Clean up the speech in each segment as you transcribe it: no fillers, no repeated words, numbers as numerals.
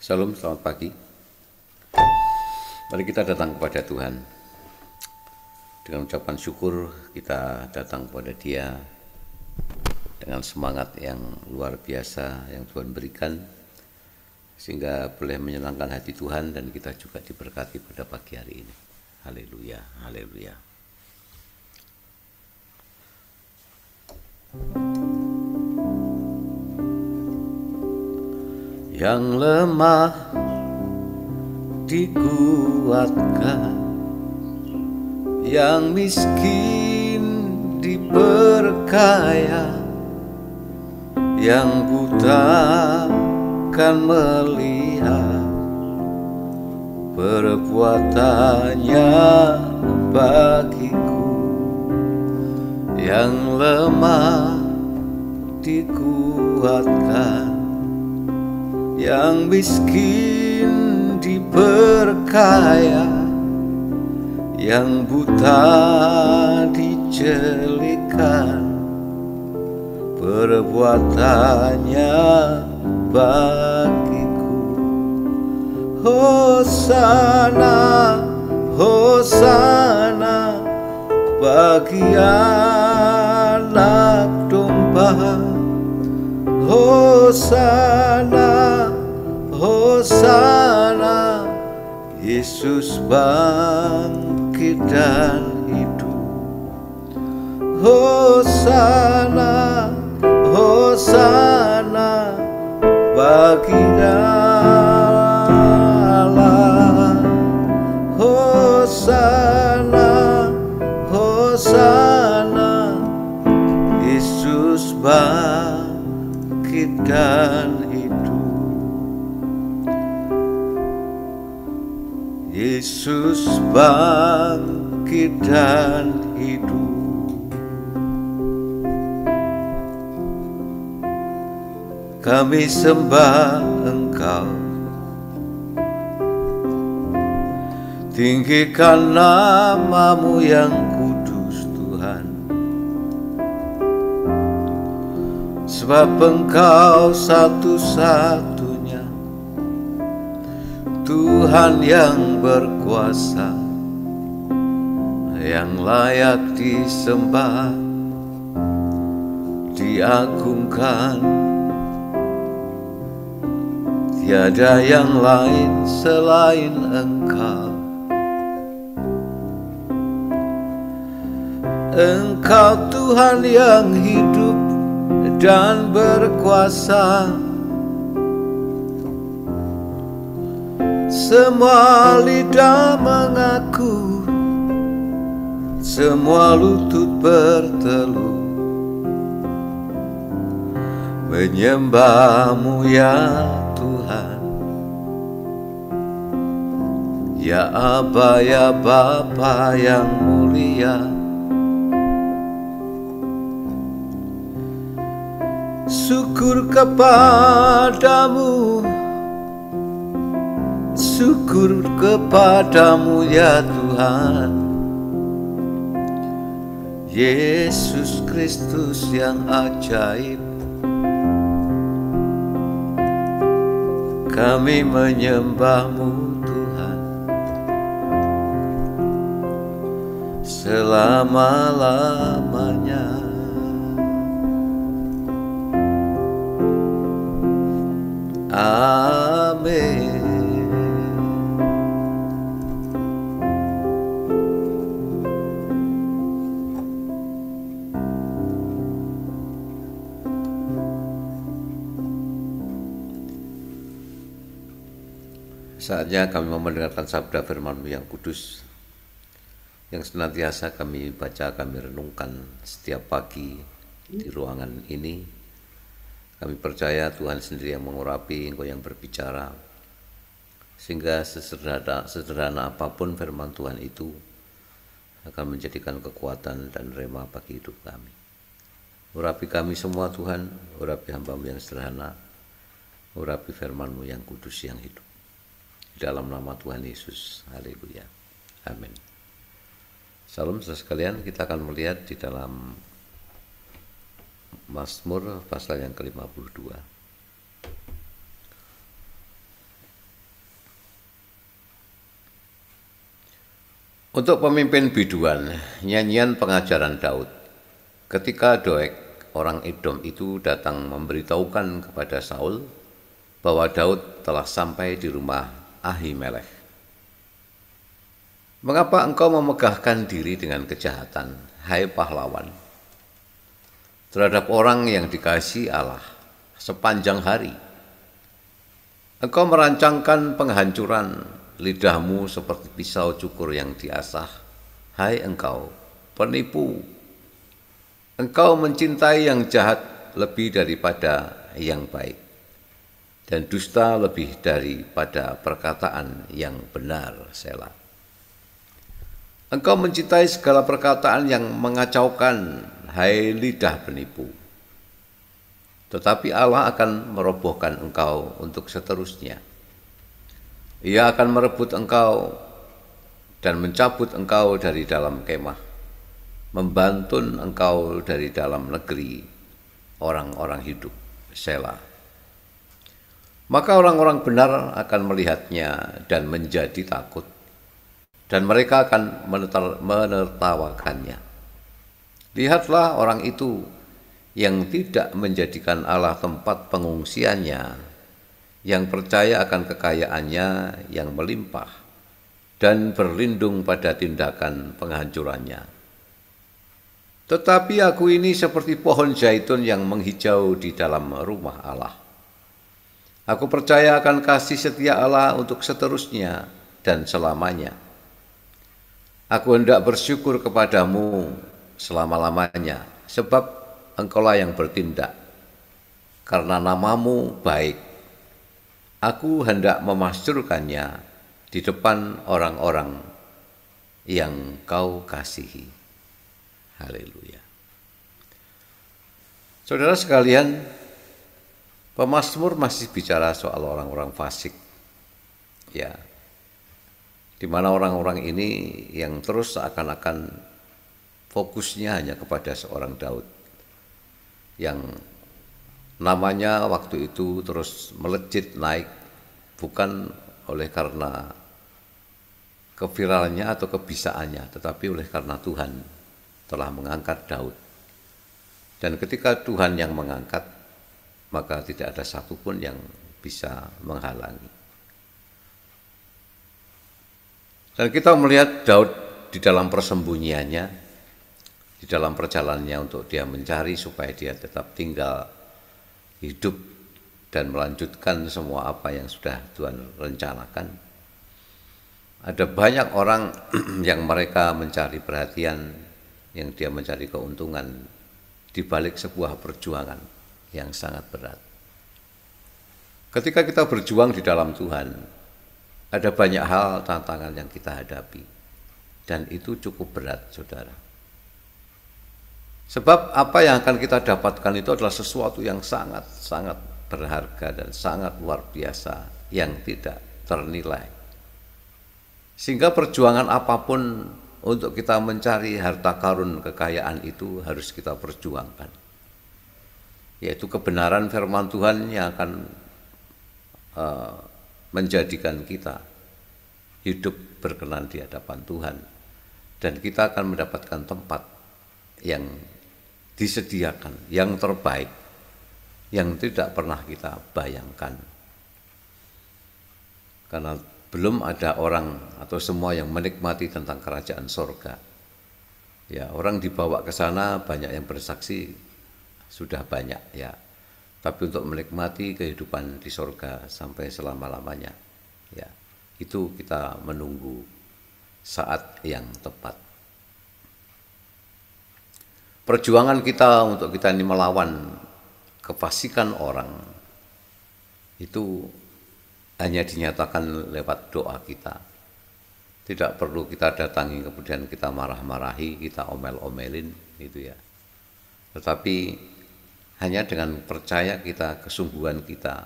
Shalom, selamat pagi. Mari kita datang kepada Tuhan. Dengan ucapan syukur kita datang kepada Dia dengan semangat yang luar biasa yang Tuhan berikan, sehingga boleh menyenangkan hati Tuhan dan kita juga diberkati pada pagi hari ini. Haleluya, haleluya. Yang lemah dikuatkan, yang miskin diperkaya, yang buta kan melihat perbuatannya bagiku. Yang lemah dikuatkan, yang miskin diperkaya, yang buta dijelikan, perbuatannya bagiku. Hosana, Hosana bagi anak domba. Hosana, Hosana, Yesus bangkit dan hidup. Hosana, Hosana bagi Allah. Hosana, Hosana, Yesus bangkit dan hidup. Yesus bangkit dan hidup. Kami sembah Engkau, tinggikan nama-Mu yang kudus Tuhan, sebab Engkau satu-satunya Tuhan yang berkuasa, yang layak disembah, diagungkan. Tiada yang lain selain Engkau. Engkau Tuhan yang hidup dan berkuasa. Semua lidah mengaku, semua lutut bertelut, menyembah-Mu ya Tuhan. Ya Aba, ya Bapa yang mulia, syukur kepadamu, syukur kepadamu ya Tuhan. Yesus Kristus yang ajaib, kami menyembah-Mu Tuhan selama-lamanya. Amin. Saatnya kami mau mendengarkan sabda firman-Mu yang kudus, yang senantiasa kami baca, kami renungkan setiap pagi di ruangan ini. Kami percaya Tuhan sendiri yang mengurapi, Engkau yang berbicara, sehingga sederhana apapun firman Tuhan itu akan menjadikan kekuatan dan rema bagi hidup kami. Urapi kami semua Tuhan, urapi hamba-Mu yang sederhana, urapi firman-Mu yang kudus yang hidup. Di dalam nama Tuhan Yesus, haleluya, amin. Salam saudara sekalian, kita akan melihat di dalam Mazmur pasal yang ke-52. Untuk pemimpin biduan, nyanyian pengajaran Daud. Ketika Doeg, orang Edom itu datang memberitahukan kepada Saul bahwa Daud telah sampai di rumah Ahimelek. Mengapa engkau memegahkan diri dengan kejahatan, hai pahlawan, terhadap orang yang dikasihi Allah sepanjang hari? Engkau merancangkan penghancuran, lidahmu seperti pisau cukur yang diasah, hai engkau penipu. Engkau mencintai yang jahat lebih daripada yang baik, dan dusta lebih daripada perkataan yang benar. Selah. Engkau mencintai segala perkataan yang mengacaukan, hai lidah penipu. Tetapi Allah akan merobohkan engkau untuk seterusnya. Ia akan merebut engkau dan mencabut engkau dari dalam kemah, membantun engkau dari dalam negeri orang-orang hidup. Selah. Maka orang-orang benar akan melihatnya dan menjadi takut, dan mereka akan menertawakannya. Lihatlah orang itu yang tidak menjadikan Allah tempat pengungsiannya, yang percaya akan kekayaannya yang melimpah, dan berlindung pada tindakan penghancurannya. Tetapi aku ini seperti pohon zaitun yang menghijau di dalam rumah Allah. Aku percaya akan kasih setia Allah untuk seterusnya dan selamanya. Aku hendak bersyukur kepadamu selama-lamanya, sebab engkaulah yang bertindak, karena namamu baik. Aku hendak memasyurkannya di depan orang-orang yang kau kasihi. Haleluya. Saudara sekalian, pemazmur masih bicara soal orang-orang fasik, ya, di mana orang-orang ini yang terus seakan-akan fokusnya hanya kepada seorang Daud, yang namanya waktu itu terus melejit naik, bukan oleh karena keviralannya atau kebisaannya, tetapi oleh karena Tuhan telah mengangkat Daud. Dan ketika Tuhan yang mengangkat, maka tidak ada satupun yang bisa menghalangi. Dan kita melihat Daud di dalam persembunyiannya, di dalam perjalanannya untuk dia mencari supaya dia tetap tinggal, hidup, dan melanjutkan semua apa yang sudah Tuhan rencanakan. Ada banyak orang yang mereka mencari perhatian, yang dia mencari keuntungan di balik sebuah perjuangan yang sangat berat. Ketika kita berjuang di dalam Tuhan, ada banyak hal tantangan yang kita hadapi, dan itu cukup berat, saudara. Sebab apa yang akan kita dapatkan itu adalah sesuatu yang sangat-sangat berharga dan sangat luar biasa, yang tidak ternilai. Sehingga perjuangan apapun untuk kita mencari harta karun kekayaan itu harus kita perjuangkan, yaitu kebenaran firman Tuhan yang akan menjadikan kita hidup berkenan di hadapan Tuhan, dan kita akan mendapatkan tempat yang disediakan, yang terbaik, yang tidak pernah kita bayangkan. Karena belum ada orang atau semua yang menikmati tentang kerajaan sorga. Ya, orang dibawa ke sana, banyak yang bersaksi, sudah banyak, ya. Tapi untuk menikmati kehidupan di sorga sampai selama-lamanya, ya, itu kita menunggu saat yang tepat. Perjuangan kita untuk kita ini melawan kefasikan orang itu hanya dinyatakan lewat doa kita. Tidak perlu kita datangi kemudian kita marah-marahi, kita omel-omelin, gitu ya. Tetapi hanya dengan percaya kita, kesungguhan kita,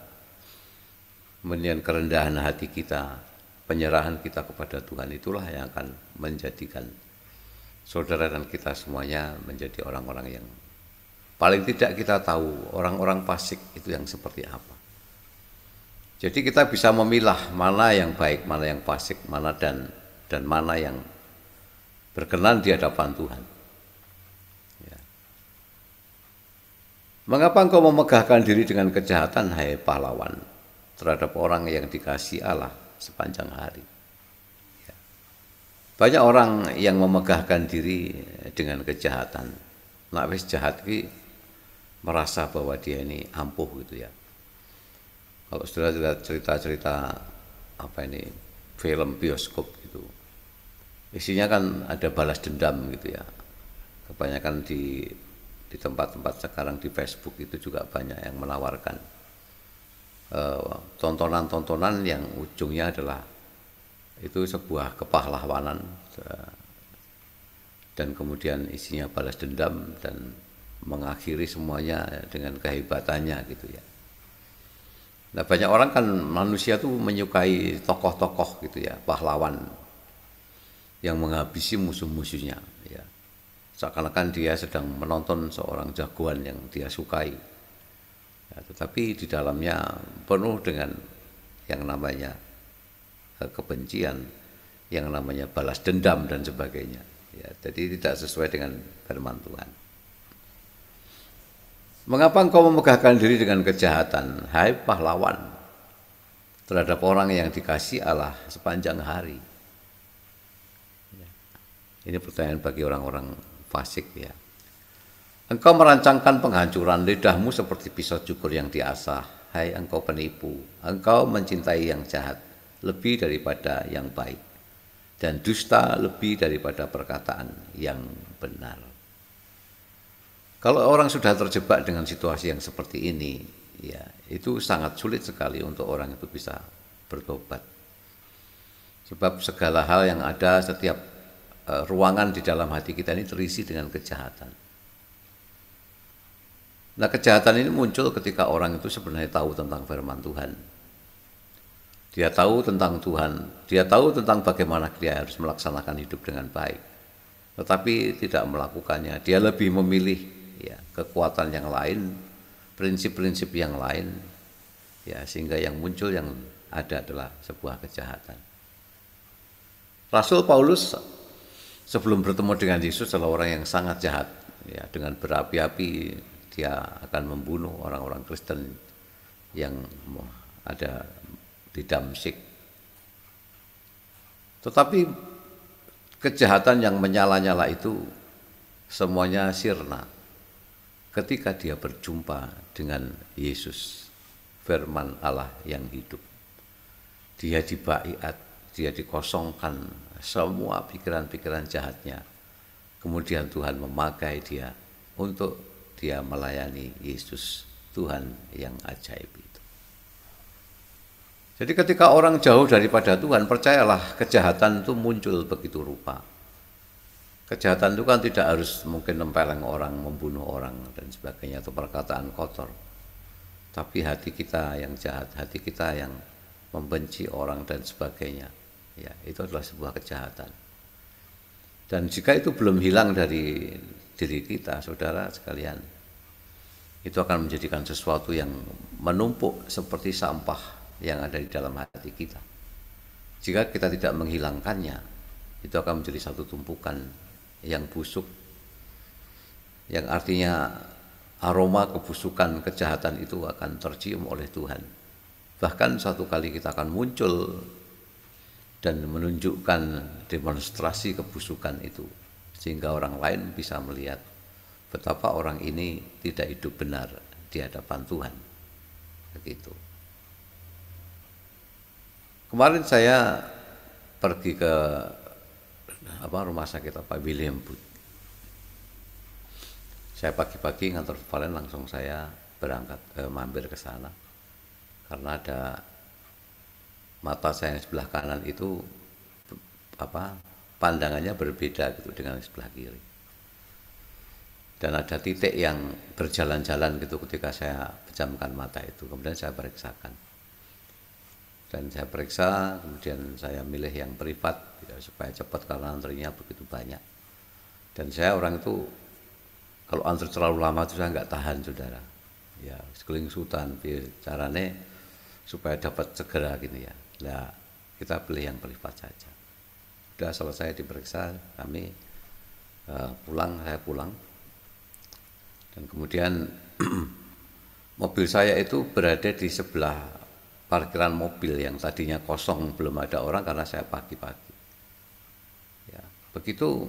kemudian kerendahan hati kita, penyerahan kita kepada Tuhan, itulah yang akan menjadikan saudara dan kita semuanya menjadi orang-orang yang paling tidak kita tahu orang-orang fasik itu yang seperti apa. Jadi kita bisa memilah mana yang baik, mana yang fasik, mana dan mana yang berkenan di hadapan Tuhan. Ya. Mengapa engkau memegahkan diri dengan kejahatan, hai pahlawan, terhadap orang yang dikasihi Allah sepanjang hari? Ya. Banyak orang yang memegahkan diri dengan kejahatan. Nak wis jahat ki merasa bahwa dia ini ampuh gitu ya. Kalau sudah lihat cerita-cerita apa ini film bioskop gitu, isinya kan ada balas dendam gitu ya. Kebanyakan di tempat-tempat sekarang di Facebook itu juga banyak yang menawarkan tontonan-tontonan yang ujungnya adalah itu sebuah kepahlawanan dan kemudian isinya balas dendam dan mengakhiri semuanya dengan kehebatannya gitu ya. Nah, banyak orang kan manusia tuh menyukai tokoh-tokoh gitu ya, pahlawan yang menghabisi musuh-musuhnya ya. Seakan-akan dia sedang menonton seorang jagoan yang dia sukai. Ya, tetapi di dalamnya penuh dengan yang namanya kebencian, yang namanya balas dendam dan sebagainya. Ya, jadi tidak sesuai dengan firman Tuhan. Mengapa engkau memegahkan diri dengan kejahatan, hai pahlawan, terhadap orang yang dikasihi Allah sepanjang hari? Ini pertanyaan bagi orang-orang fasik ya. Engkau merancangkan penghancuran, lidahmu seperti pisau cukur yang diasah, hai engkau penipu. Engkau mencintai yang jahat lebih daripada yang baik, dan dusta lebih daripada perkataan yang benar. Kalau orang sudah terjebak dengan situasi yang seperti ini, ya itu sangat sulit sekali untuk orang itu bisa bertobat. Sebab segala hal yang ada, setiap ruangan di dalam hati kita ini terisi dengan kejahatan. Nah, kejahatan ini muncul ketika orang itu sebenarnya tahu tentang firman Tuhan. Dia tahu tentang Tuhan, dia tahu tentang bagaimana dia harus melaksanakan hidup dengan baik. Tetapi tidak melakukannya, dia lebih memilih ya kekuatan yang lain, prinsip-prinsip yang lain, ya sehingga yang muncul yang ada adalah sebuah kejahatan. Rasul Paulus sebelum bertemu dengan Yesus adalah orang yang sangat jahat, ya dengan berapi-api dia akan membunuh orang-orang Kristen yang ada di Damsyik. Tetapi kejahatan yang menyala-nyala itu semuanya sirna ketika dia berjumpa dengan Yesus, firman Allah yang hidup. Dia dibaiat, dia dikosongkan semua pikiran-pikiran jahatnya. Kemudian Tuhan memakai dia untuk dia melayani Yesus, Tuhan yang ajaib itu. Jadi ketika orang jauh daripada Tuhan, percayalah kejahatan itu muncul begitu rupa. Kejahatan itu kan tidak harus mungkin nempeleng orang, membunuh orang dan sebagainya atau perkataan kotor. Tapi hati kita yang jahat, hati kita yang membenci orang dan sebagainya, ya itu adalah sebuah kejahatan. Dan jika itu belum hilang dari diri kita, saudara sekalian, itu akan menjadikan sesuatu yang menumpuk seperti sampah yang ada di dalam hati kita. Jika kita tidak menghilangkannya, itu akan menjadi satu tumpukan yang busuk, yang artinya aroma kebusukan, kejahatan itu akan tercium oleh Tuhan. Bahkan suatu kali kita akan muncul dan menunjukkan demonstrasi kebusukan itu, sehingga orang lain bisa melihat betapa orang ini tidak hidup benar di hadapan Tuhan. Begitu. Kemarin saya pergi ke rumah sakit William Booth. Saya pagi-pagi ngantor Valen, langsung saya berangkat mampir ke sana karena ada mata saya yang sebelah kanan itu pandangannya berbeda gitu dengan sebelah kiri. Dan ada titik yang berjalan-jalan gitu ketika saya pejamkan mata itu. Kemudian saya periksakan. Dan saya periksa, kemudian saya milih yang privat ya, supaya cepat karena antrinya begitu banyak. Dan saya orang itu kalau antri terlalu lama itu saya nggak tahan, saudara. Ya, sekeliling sultan, caranya supaya dapat segera gini ya. Nah, kita pilih yang privat saja. Sudah selesai diperiksa, kami Saya pulang, dan kemudian mobil saya itu berada di sebelah parkiran mobil yang tadinya kosong, belum ada orang karena saya pagi-pagi. Ya, begitu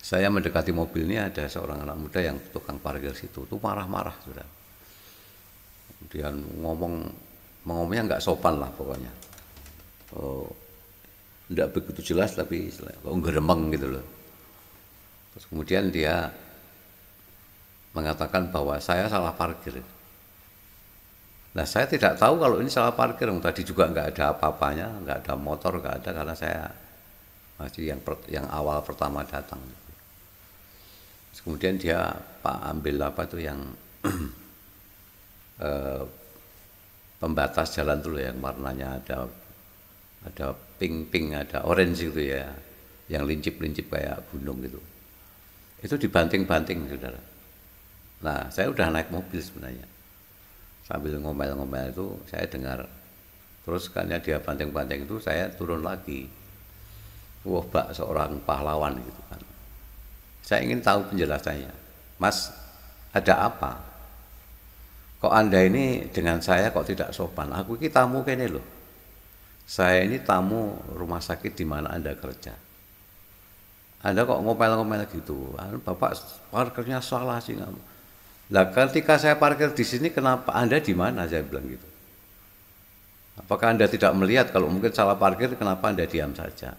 saya mendekati mobil ini, ada seorang anak muda yang tukang parkir situ, tuh marah-marah, sudah. Kemudian ngomongnya nggak sopan lah pokoknya. Oh, nggak begitu jelas tapi geremeng gitu loh. Terus kemudian dia mengatakan bahwa saya salah parkir. Nah, saya tidak tahu kalau ini salah parkir. Tadi juga nggak ada apa-apanya, nggak ada motor, nggak ada, karena saya masih yang awal pertama datang. Terus kemudian dia ambil apa tuh yang pembatas jalan dulu yang warnanya ada pink, ada orange gitu ya, yang lincip-lincip kayak gunung gitu. Itu dibanting-banting, saudara. Nah, saya udah naik mobil sebenarnya. Sambil ngomel-ngomel itu saya dengar, terus karena dia banting-banting itu saya turun lagi. Wah, bak seorang pahlawan gitu kan. Saya ingin tahu penjelasannya. Mas, ada apa? Kok Anda ini dengan saya kok tidak sopan? Aku ini tamu kene loh. Saya ini tamu rumah sakit di mana Anda kerja. Anda kok ngomel-ngomel gitu? Bapak parkirnya salah sih kamu. Lah ketika saya parkir di sini, kenapa Anda di mana? Saya bilang gitu. Apakah Anda tidak melihat kalau mungkin salah parkir, kenapa Anda diam saja?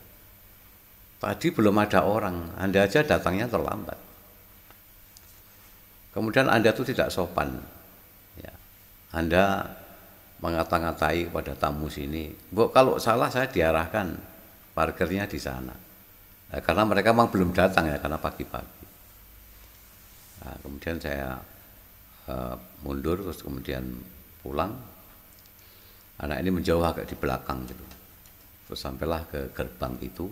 Tadi belum ada orang, Anda aja datangnya terlambat. Kemudian Anda itu tidak sopan. Ya. Anda mengata-ngatai pada tamu sini, Bu, kalau salah saya diarahkan parkirnya di sana. Nah, karena mereka memang belum datang ya, karena pagi-pagi. Nah, kemudian saya mundur, terus kemudian pulang. Anak ini menjauh agak di belakang gitu. Terus sampailah ke gerbang itu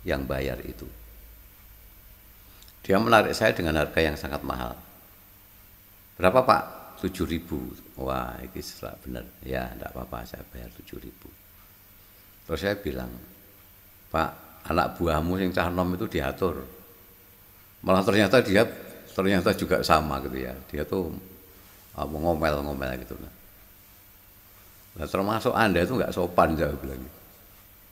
yang bayar itu. Dia menarik saya dengan harga yang sangat mahal. Berapa Pak? 7.000. Wah, ini setelah benar. Ya, enggak apa-apa, saya bayar 7.000. Terus saya bilang, Pak, anak buahmu yang cah nom itu diatur. Malah ternyata dia juga sama gitu ya. Dia tuh ngomel-ngomel gitu. Nah, termasuk Anda itu nggak sopan, saya bilang gitu.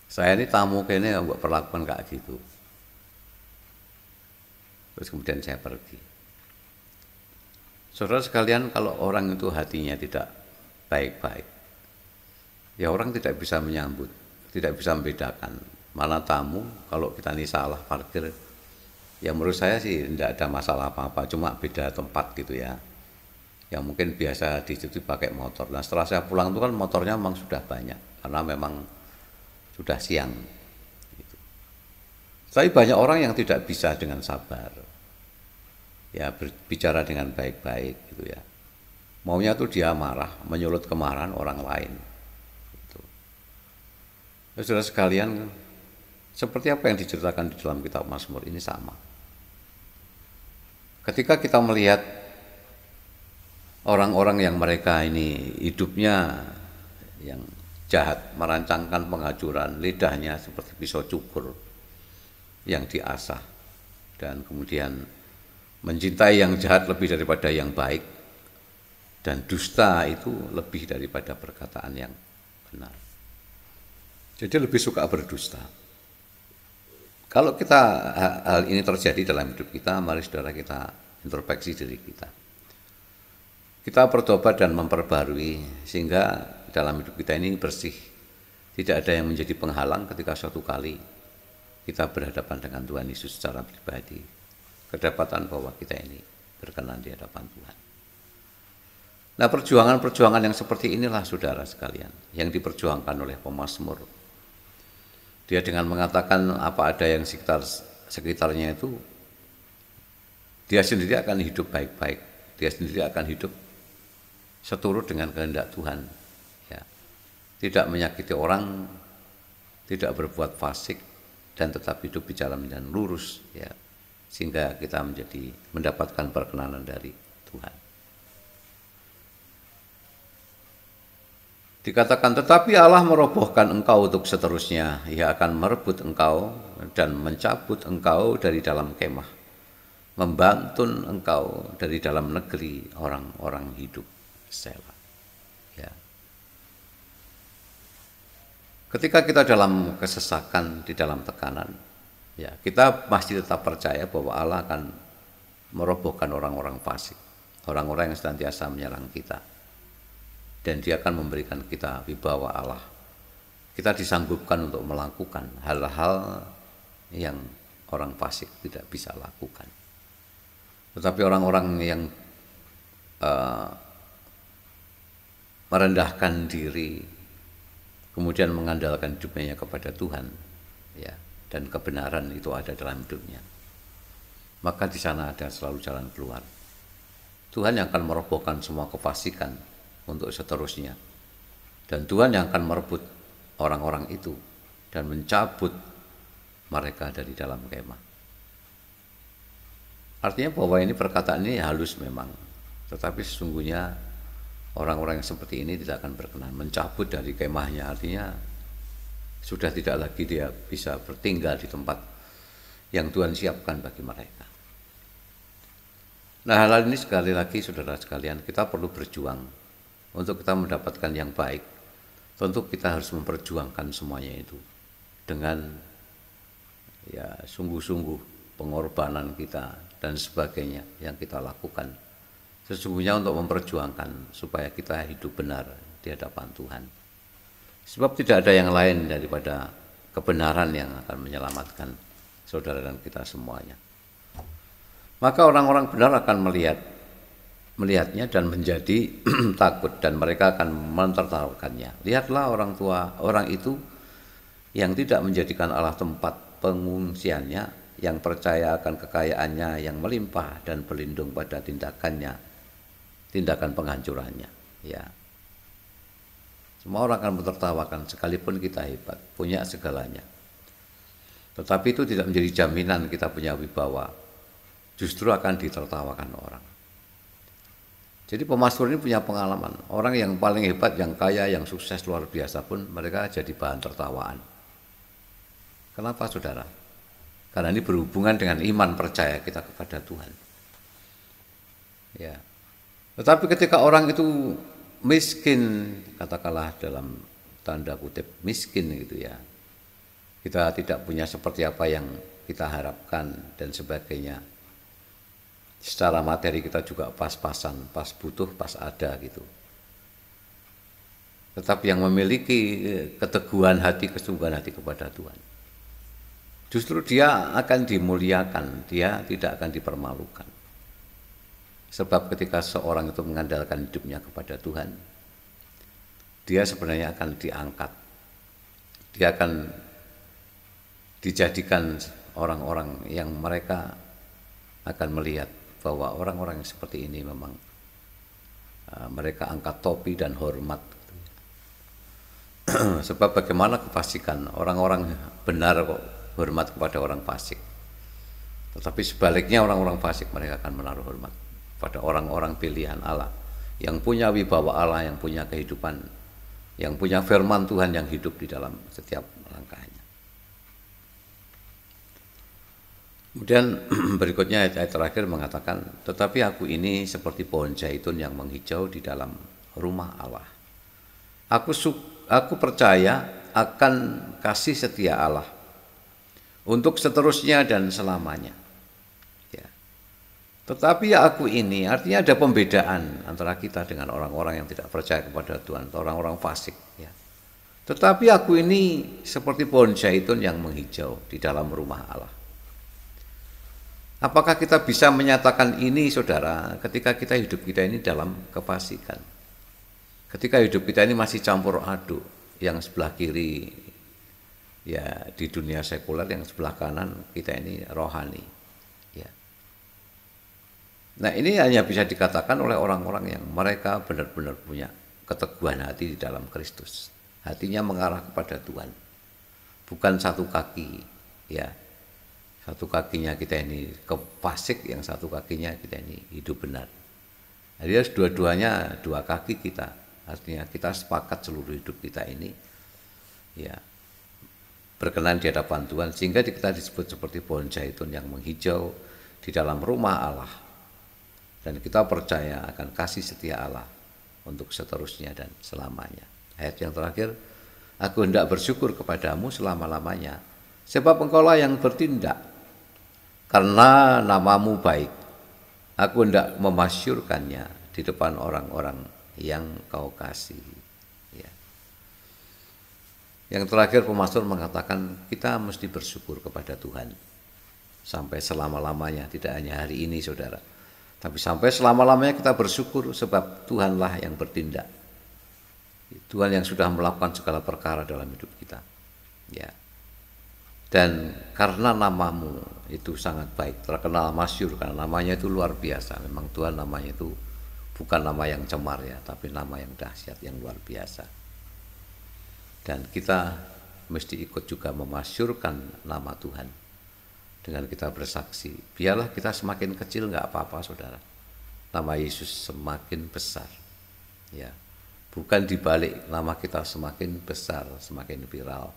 Saya ini tamu kayaknya nggak perlakuan kayak gitu. Terus kemudian saya pergi. Saudara sekalian, kalau orang itu hatinya tidak baik-baik, ya orang tidak bisa menyambut, tidak bisa membedakan mana tamu. Kalau kita ini salah parkir, ya menurut saya sih tidak ada masalah apa-apa, cuma beda tempat gitu ya. Yang mungkin biasa di situ pakai motor. Nah, setelah saya pulang itu kan motornya memang sudah banyak, karena memang sudah siang. Gitu. Tapi banyak orang yang tidak bisa dengan sabar, ya berbicara dengan baik-baik gitu ya. Maunya tuh dia marah, menyulut kemarahan orang lain. Gitu. Ya, saudara sekalian, seperti apa yang diceritakan di dalam kitab Mazmur ini sama. Ketika kita melihat orang-orang yang mereka ini hidupnya yang jahat, merancangkan penghacuran, lidahnya seperti pisau cukur yang diasah, dan kemudian mencintai yang jahat lebih daripada yang baik, dan dusta itu lebih daripada perkataan yang benar. Jadi lebih suka berdusta. Kalau hal ini terjadi dalam hidup kita, mari saudara kita introspeksi diri kita. Kita bertobat dan memperbarui sehingga dalam hidup kita ini bersih. Tidak ada yang menjadi penghalang ketika suatu kali kita berhadapan dengan Tuhan Yesus secara pribadi. Kedapatan bahwa kita ini berkenan di hadapan Tuhan. Nah, perjuangan-perjuangan yang seperti inilah saudara sekalian yang diperjuangkan oleh pemazmur. Dia dengan mengatakan apa ada yang sekitarnya itu, dia sendiri akan hidup baik-baik. Dia sendiri akan hidup seturut dengan kehendak Tuhan. Ya. Tidak menyakiti orang, tidak berbuat fasik, dan tetap hidup berjalan dengan lurus. Ya. Sehingga kita mendapatkan perkenanan dari Tuhan. Dikatakan, tetapi Allah merobohkan engkau untuk seterusnya. Ia akan merebut engkau dan mencabut engkau dari dalam kemah, membantun engkau dari dalam negeri orang-orang hidup. Selah. Ya. Ketika kita dalam kesesakan, di dalam tekanan, ya, kita masih tetap percaya bahwa Allah akan merobohkan orang-orang fasik, orang-orang yang senantiasa menyerang kita. Dan dia akan memberikan kita wibawa Allah. Kita disanggupkan untuk melakukan hal-hal yang orang fasik tidak bisa lakukan. Tetapi orang-orang yang merendahkan diri, kemudian mengandalkan hidupnya kepada Tuhan, ya, dan kebenaran itu ada dalam hidupnya, maka di sana ada selalu jalan keluar. Tuhan yang akan merobohkan semua kefasikan untuk seterusnya, dan Tuhan yang akan merebut orang-orang itu dan mencabut mereka dari dalam kemah. Artinya bahwa ini perkataan ini halus memang, tetapi sesungguhnya orang-orang yang seperti ini tidak akan berkenan mencabut dari kemahnya. Artinya sudah tidak lagi dia bisa bertinggal di tempat yang Tuhan siapkan bagi mereka. Nah, hal ini sekali lagi saudara sekalian, kita perlu berjuang untuk kita mendapatkan yang baik. Tentu kita harus memperjuangkan semuanya itu dengan ya sungguh-sungguh, pengorbanan kita dan sebagainya yang kita lakukan sesungguhnya untuk memperjuangkan supaya kita hidup benar di hadapan Tuhan. Sebab tidak ada yang lain daripada kebenaran yang akan menyelamatkan saudara dan kita semuanya. Maka orang-orang benar akan melihatnya dan menjadi takut, dan mereka akan mentertawakannya. Lihatlah orang itu yang tidak menjadikan Allah tempat pengungsiannya, yang percaya akan kekayaannya yang melimpah dan berlindung pada tindakan penghancurannya. Ya, semua orang akan mentertawakan sekalipun kita hebat, punya segalanya. Tetapi itu tidak menjadi jaminan kita punya wibawa. Justru akan ditertawakan orang. Jadi pemazmur ini punya pengalaman. Orang yang paling hebat, yang kaya, yang sukses luar biasa pun mereka jadi bahan tertawaan. Kenapa saudara? Karena ini berhubungan dengan iman percaya kita kepada Tuhan. Ya. Tetapi ketika orang itu miskin, katakanlah dalam tanda kutip miskin gitu ya, kita tidak punya seperti apa yang kita harapkan dan sebagainya. Secara materi kita juga pas-pasan, pas butuh, pas ada gitu. Tetapi yang memiliki keteguhan hati, kesungguhan hati kepada Tuhan, justru dia akan dimuliakan, dia tidak akan dipermalukan. Sebab ketika seorang itu mengandalkan hidupnya kepada Tuhan, dia sebenarnya akan diangkat. Dia akan dijadikan orang-orang yang mereka akan melihat bahwa orang-orang yang seperti ini memang mereka angkat topi dan hormat. Sebab bagaimana kefasikan, orang-orang benar kok hormat kepada orang fasik. Tetapi sebaliknya orang-orang fasik mereka akan menaruh hormat pada orang-orang pilihan Allah, yang punya wibawa Allah, yang punya kehidupan, yang punya firman Tuhan yang hidup di dalam setiap langkahnya. Kemudian berikutnya ayat terakhir mengatakan, tetapi aku ini seperti pohon zaitun yang menghijau di dalam rumah Allah. Aku percaya akan kasih setia Allah untuk seterusnya dan selamanya. Ya. Tetapi aku ini, artinya ada pembedaan antara kita dengan orang-orang yang tidak percaya kepada Tuhan, atau orang-orang fasik. Ya. Tetapi aku ini seperti pohon zaitun yang menghijau di dalam rumah Allah. Apakah kita bisa menyatakan ini, saudara, ketika hidup kita ini dalam kefasikan? Ketika hidup kita ini masih campur aduk, yang sebelah kiri ya di dunia sekuler, yang sebelah kanan kita ini rohani. Ya. Nah, ini hanya bisa dikatakan oleh orang-orang yang mereka benar-benar punya keteguhan hati di dalam Kristus. Hatinya mengarah kepada Tuhan. Bukan satu kaki, ya. Satu kakinya kita ini fasik, yang satu kakinya kita ini hidup benar. Jadi dua-duanya, dua kaki kita Artinya kita sepakat seluruh hidup kita ini ya berkenan di hadapan Tuhan, sehingga kita disebut seperti pohon zaitun yang menghijau di dalam rumah Allah. Dan kita percaya akan kasih setia Allah untuk seterusnya dan selamanya. Ayat yang terakhir, aku hendak bersyukur kepadamu selama-lamanya, sebab engkaulah yang bertindak, karena namamu baik. Aku hendak memasyurkannya di depan orang-orang yang kau kasihi. Ya. Yang terakhir pemasmur mengatakan kita mesti bersyukur kepada Tuhan sampai selama-lamanya, tidak hanya hari ini saudara, tapi sampai selama-lamanya kita bersyukur sebab Tuhanlah yang bertindak. Tuhan yang sudah melakukan segala perkara dalam hidup kita. Ya. Dan karena namamu itu sangat baik, terkenal masyhur, karena namanya itu luar biasa. Memang Tuhan namanya itu bukan nama yang cemar ya, tapi nama yang dahsyat, yang luar biasa. Dan kita mesti ikut juga memasyurkan nama Tuhan dengan kita bersaksi. Biarlah kita semakin kecil nggak apa-apa saudara, nama Yesus semakin besar. Ya, bukan dibalik, nama kita semakin besar, semakin viral,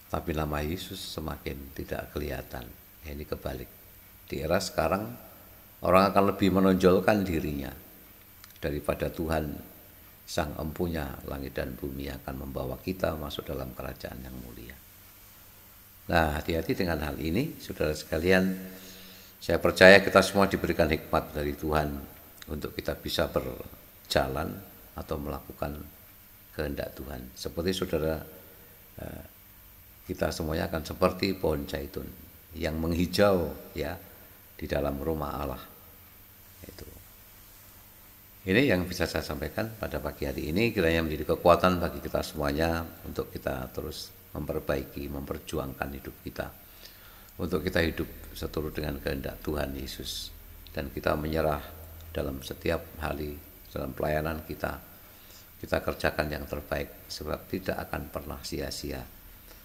tapi nama Yesus semakin tidak kelihatan. Ya, ini kebalik. Di era sekarang orang akan lebih menonjolkan dirinya daripada Tuhan Sang Empunya langit dan bumi akan membawa kita masuk dalam kerajaan yang mulia. Nah, hati-hati dengan hal ini, saudara sekalian. Saya percaya kita semua diberikan hikmat dari Tuhan untuk kita bisa berjalan atau melakukan kehendak Tuhan. Seperti saudara, kita semuanya akan seperti pohon zaitun yang menghijau ya di dalam rumah Allah. Itu. Ini yang bisa saya sampaikan pada pagi hari ini, kiranya menjadi kekuatan bagi kita semuanya untuk kita terus memperbaiki, memperjuangkan hidup kita, untuk kita hidup seturut dengan kehendak Tuhan Yesus, dan kita menyerah dalam setiap hari dalam pelayanan kita kerjakan yang terbaik, sebab tidak akan pernah sia-sia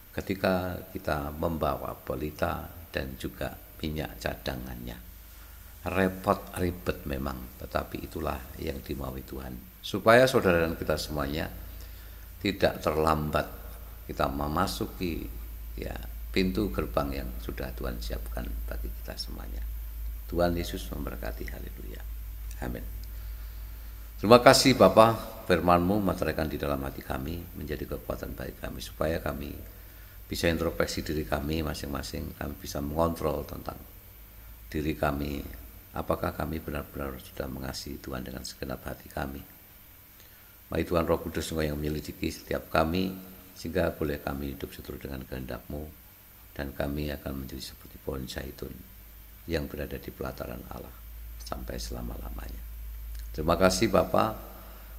ketika kita membawa pelita dan juga minyak cadangannya. Repot, ribet memang, tetapi itulah yang dimaui Tuhan, supaya saudara dan kita semuanya tidak terlambat kita memasuki ya pintu gerbang yang sudah Tuhan siapkan bagi kita semuanya. Tuhan Yesus memberkati. Haleluya. Amin. Terima kasih Bapa, firman-Mu meteraikan di dalam hati kami, menjadi kekuatan bagi kami, supaya kami bisa introspeksi diri kami masing-masing, kami bisa mengontrol tentang diri kami, apakah kami benar-benar sudah mengasihi Tuhan dengan segenap hati kami. Mari Tuhan Roh Kudus yang menyelidiki setiap kami, sehingga boleh kami hidup seturut dengan kehendak-Mu, dan kami akan menjadi seperti pohon zaitun yang berada di pelataran Allah sampai selama-lamanya. Terima kasih Bapa,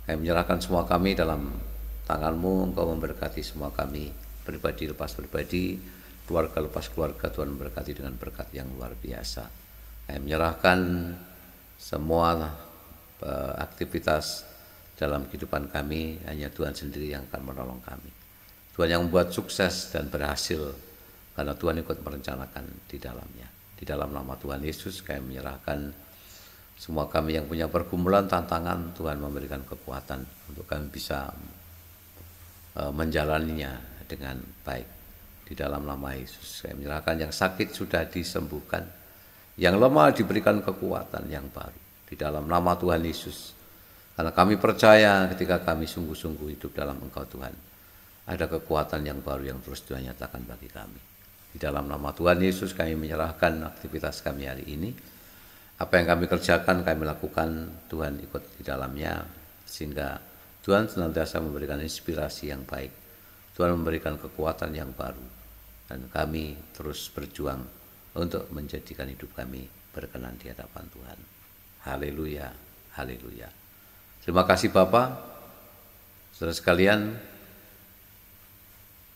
kami menyerahkan semua kami dalam tangan-Mu. Engkau memberkati semua kami, pribadi lepas pribadi, keluarga lepas keluarga. Tuhan memberkati dengan berkat yang luar biasa. Kami menyerahkan semua aktivitas dalam kehidupan kami, hanya Tuhan sendiri yang akan menolong kami. Tuhan yang membuat sukses dan berhasil, karena Tuhan ikut merencanakan di dalamnya. Di dalam nama Tuhan Yesus kami menyerahkan semua kami yang punya pergumulan, tantangan. Tuhan memberikan kekuatan untuk kami bisa menjalaninya dengan baik. Di dalam nama Yesus kami menyerahkan yang sakit sudah disembuhkan, yang lemah diberikan kekuatan yang baru di dalam nama Tuhan Yesus. Karena kami percaya ketika kami sungguh-sungguh hidup dalam Engkau Tuhan, ada kekuatan yang baru yang terus Tuhan nyatakan bagi kami. Di dalam nama Tuhan Yesus kami menyerahkan aktivitas kami hari ini. Apa yang kami kerjakan, kami lakukan, Tuhan ikut di dalamnya, sehingga Tuhan senantiasa memberikan inspirasi yang baik. Tuhan memberikan kekuatan yang baru, dan kami terus berjuang untuk menjadikan hidup kami berkenan di hadapan Tuhan. Haleluya, haleluya. Terima kasih Bapa. Saudara sekalian,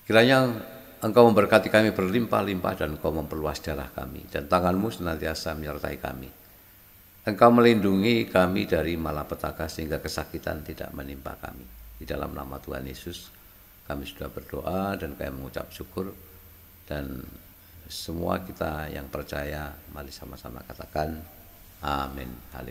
kiranya Engkau memberkati kami berlimpah-limpah, dan Engkau memperluas darah kami, dan tangan-Mu senantiasa menyertai kami. Engkau melindungi kami dari malapetaka, sehingga kesakitan tidak menimpa kami. Di dalam nama Tuhan Yesus kami sudah berdoa dan kami mengucap syukur, dan semua kita yang percaya, mari sama-sama katakan amin. Haleluya.